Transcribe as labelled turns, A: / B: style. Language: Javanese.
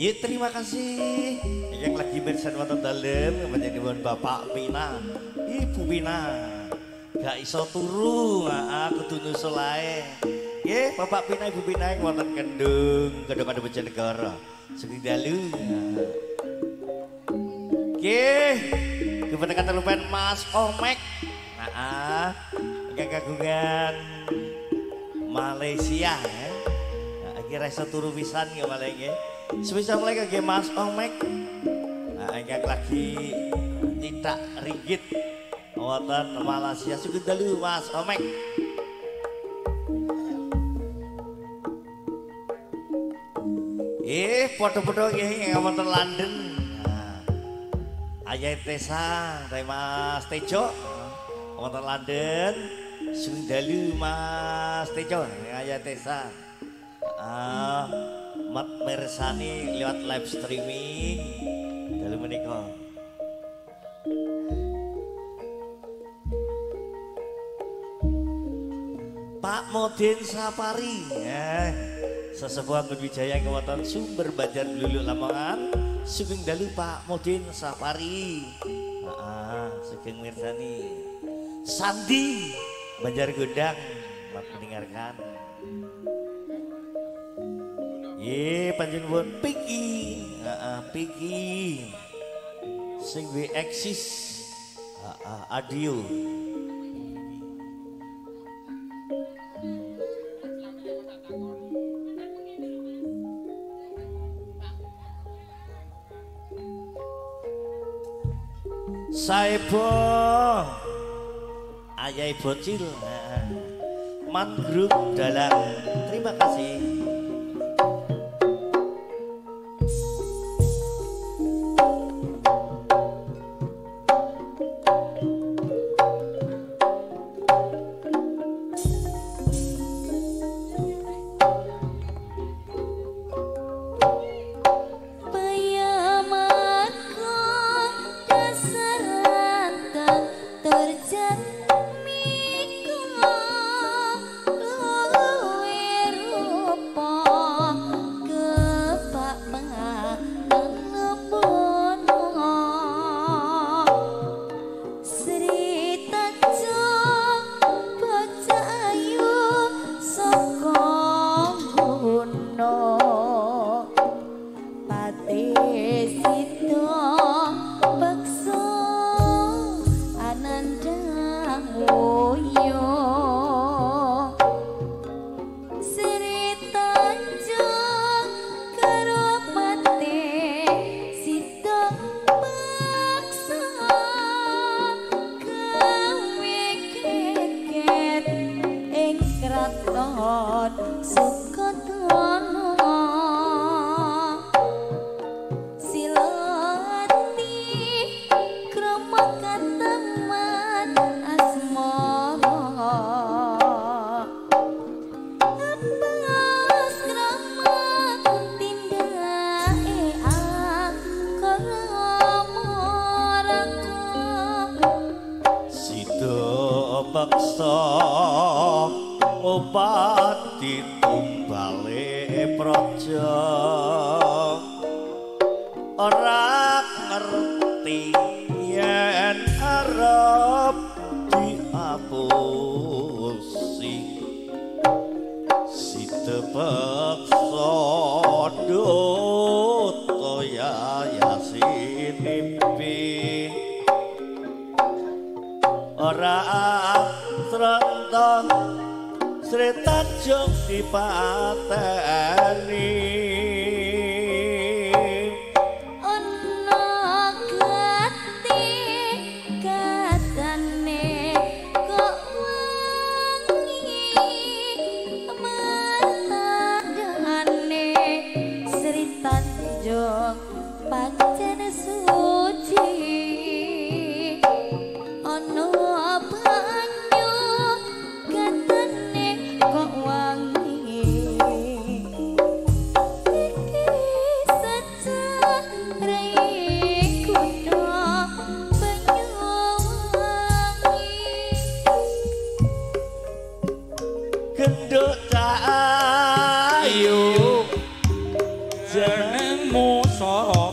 A: Ya terima kasih yang lagi bersan wonten dalem panjenengan Bapak Pina, Ibu Pina. Gak iso turu, aku kudu nyusul ae. Nggih, Bapak Pina, Ibu Pina wonten Kendung ada Bojonegoro. Sugeng dalu. Nggih, kepada kata lupain Mas Omek. Ingkang kagungan Malaysia ya. Akhirnya iso turu pisan ya malah nggih. Spesial lagi ke Mas Omek. Yang lagi tidak ringgit wonten Malaysia. Sugeng dalu Mas Omek. Foto-foto nggih yang wonten London. Ayah Tesa, Mas Tejo wonten London. Sugeng dalu Mas Tejo, Ayah Tesa. Mat mersani lewat live streaming dalu menika. Pak Modin Sapari sesepuh Anggun Wijaya kewonten Sumber Banjar Lulu Lamongan. Sugeng dalu Pak Modin Sapari. Sugeng mirsani Sandi Banjar Gondang mat mendengarkan. Panjenengan Piki, Piki, sing we eksis, adio. Saibo, ayai bocil, mangrove dalam. Terima kasih. Paksa obat ditumbale praja ora ngerti yen arep diapusi sida paksa dotoya yasinipi ora Srentong Sri Tanjung dipateni
B: ana gati katane kok wangi matane Sri Tanjung pancen suci ana
A: gendut cahayu jenengmu
C: soro